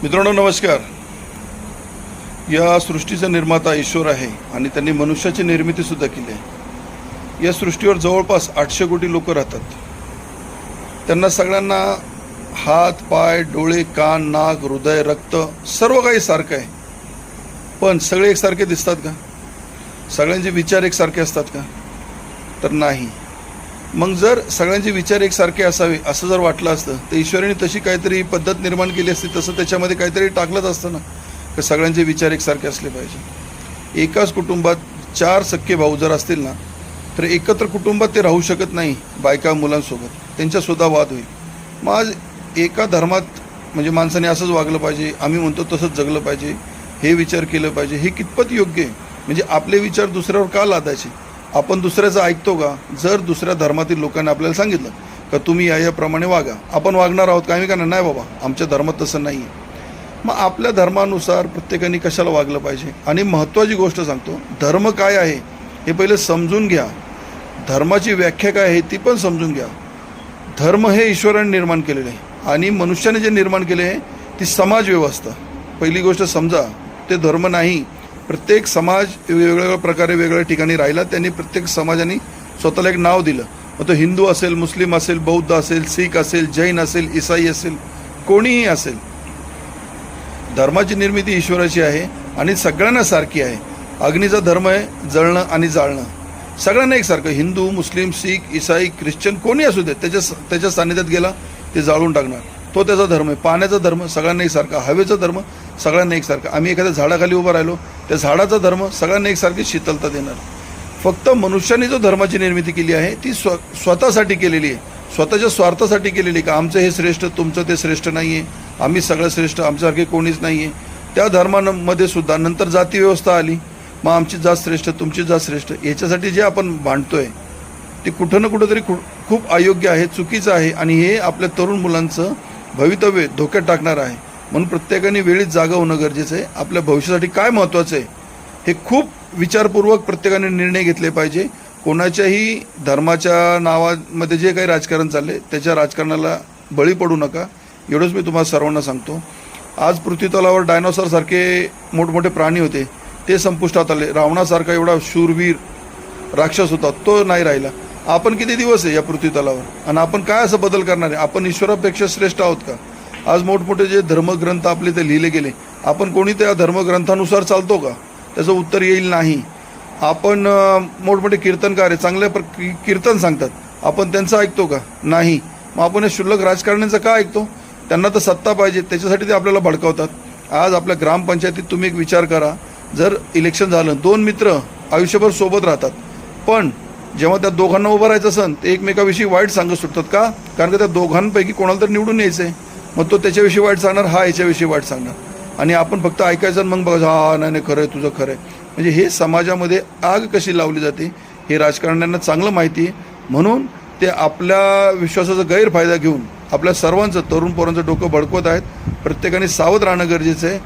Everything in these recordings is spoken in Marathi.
मित्रांनो नमस्कार। या सृष्टीचा निर्माता ईश्वर आहे आणि त्यांनी मनुष्याची निर्मिती सुद्धा केली आहे। या सृष्टीवर जवळपास 800 कोटी लोक राहतात। त्यांना सगळ्यांना हात, पाय, डोळे, कान, नाक, हृदय, रक्त सर्व काही सारखं आहे, पण सगळे एकसारखे दिसतात का? सगळ्यांचे विचार एकसारखे असतात का? तर नाही। मग जर सगळ्यांचे विचार एकसारखे असावे असं जर वाटलं असतं तर ईश्वराने तशी काहीतरी पद्धत निर्माण केली असती, तसं त्याच्यामध्ये काहीतरी टाकलंच असतं ना, की सगळ्यांचे विचार एकसारखे असले पाहिजे। एकाच कुटुंबात 4 सख्खे भाऊ जर असतील ना तर एकत्र कुटुंबात ते राहू शकत नाही। बायका मुलांसोबत त्यांच्यासुद्धा वाद होईल। मग आज एका धर्मात म्हणजे माणसाने असंच वागलं पाहिजे, आम्ही म्हणतो तसंच जगलं पाहिजे, हे विचार केलं पाहिजे, हे कितपत योग्य आहे? म्हणजे आपले विचार दुसऱ्यावर का लादायचे? आपण दुसऱ्याचं ऐकतो का? जर दुसऱ्या धर्मातील लोकांनी आपल्याला सांगितलं का तुम्ही याप्रमाणे वागा, आपण वागणार आहोत का? आम्ही का नाही बाबा, आमच्या धर्मात तसं नाही आहे। मग आपल्या धर्मानुसार प्रत्येकाने कशाला वागलं पाहिजे? आणि महत्त्वाची गोष्ट सांगतो, धर्म काय आहे हे पहिले समजून घ्या। धर्माची व्याख्या काय आहे ती पण समजून घ्या। धर्म हे ईश्वराने निर्माण केलेले आहे आणि मनुष्याने जे निर्माण केले आहे ती समाज व्यवस्था। पहिली गोष्ट समजा, ते धर्म नाही। प्रत्येक समाज वेगवेगळ्या प्रकारे वेगवेगळ्या ठिकाणी राहिला, त्यांनी प्रत्येक समाजाने स्वतःला एक नाव दिलं। मग तो हिंदू असेल, मुस्लिम असेल, बौद्ध असेल, शीख असेल, जैन असेल, ईसाई असेल, कोणीही असेल, धर्माची निर्मिती ईश्वराची आहे आणि सगळ्यांना सारखी आहे। अग्नीचा धर्म आहे जळणं आणि जाळणं, सगळ्यांना एकसारखं। हिंदू, मुस्लिम, शीख, ईसाई, ख्रिश्चन कोणी असू दे, त्याच्या सान्निध्यात गेला ते जाळून टाकणार, तो त्याचा धर्म आहे। पाण्याचा धर्म सगळ्यांना एकसारखा, हवेचा धर्म सगळ्यांना एकसारखा। आम्ही एखाद्या झाडाखाली उभं राहिलो, त्या झाडाचा धर्म सगळ्यांना एकसारखी शीतलता देणार। फक्त मनुष्याने जो धर्माची निर्मिती केली आहे ती स्वतःसाठी केलेली आहे, स्वतःच्या स्वार्थासाठी केलेली आहे। का आमचं हे श्रेष्ठ, तुमचं ते श्रेष्ठ नाही आहे, आम्ही सगळं श्रेष्ठ, आमच्यासारखे कोणीच नाही आहे। त्या धर्मामध्ये सुद्धा नंतर जाती व्यवस्था आली, मग आमची जात श्रेष्ठ, तुमची जात श्रेष्ठ, याच्यासाठी जे आपण भांडतोय ते कुठं ना कुठंतरी खूप अयोग्य आहे, चुकीचं आहे आणि हे आपल्या तरुण मुलांचं भवितव्य धोक्यात टाकणार आहे। म्हणून प्रत्येकाने वेळीच जागा होणं गरजेचं आहे। आपल्या भविष्यासाठी काय महत्त्वाचं आहे हे खूप विचारपूर्वक प्रत्येकाने निर्णय घेतले पाहिजे। कोणाच्याही धर्माच्या नावामध्ये जे काही राजकारण चालले त्याच्या राजकारणाला बळी पडू नका, एवढंच मी तुम्हाला सर्वांना सांगतो। आज पृथ्वीतलावर डायनोसॉरसारखे मोठमोठे प्राणी होते, ते संपुष्टात आले। रावणासारखा एवढा शूरवीर राक्षस होता, तो नाही राहिला। आपण किती दिवस आहे या पृथ्वीतलावर आणि आपण काय असं बदल करणार आहे? आपण ईश्वरापेक्षा श्रेष्ठ आहोत का? आज मोठमोठे जे धर्मग्रंथ आपले ते लिहिले गेले, आपण कोणी त्या धर्मग्रंथानुसार चालतो का? त्याचं उत्तर येईल नाही। आपण मोठमोठे कीर्तनकार आहे, चांगल्या कीर्तन सांगतात, आपण त्यांचं ऐकतो का? नाही। मग आपण हे क्षुल्लक राजकारण्यांचं का ऐकतो? त्यांना तर सत्ता पाहिजे, त्याच्यासाठी ते आपल्याला भडकावतात। आज आपल्या ग्रामपंचायतीत तुम्ही एक विचार करा, जर इलेक्शन झालं, 2 मित्र आयुष्यभर सोबत राहतात, पण जेव्हा त्या दोघांना उभं राहायचं असेल ते एकमेकाविषयी वाईट सांगत सुटतात का? कारण का त्या दोघांपैकी कोणाला तर निवडून यायचं आहे। मग तो त्याच्याविषयी वाईट सांगणार, हा याच्याविषयी वाईट सांगणार, आणि आपण फक्त ऐकायचं मग बघा, हा नाही खरं आहे, तुझं खरं आहे। म्हणजे हे समाजामध्ये आग कशी लावली जाते हे राजकारण्यांना चांगलं माहिती आहे। म्हणून ते आपल्या विश्वासाचा गैरफायदा घेऊन आपल्या सर्वांचं, तरुण पोरांचं डोकं भडकवत आहेत। प्रत्येकाने सावध राहणं गरजेचं आहे।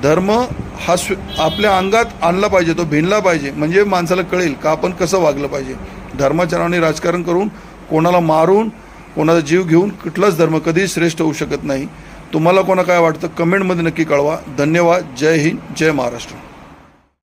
धर्म हा आपल्या अंगात आणला पाहिजे, तो भिनला पाहिजे, म्हणजे माणसाला कळेल का आपण कसं वागलं पाहिजे। धर्माच्या नावाने राजकारण करून, कोणाला मारून, कोणाचा जीव घेऊन कुठलाच धर्म कधीही श्रेष्ठ होऊ शकत नाही। तुम्हाला कोणा काय वाटतं कमेंटमध्ये नक्की कळवा। धन्यवाद। जय हिंद, जय महाराष्ट्र।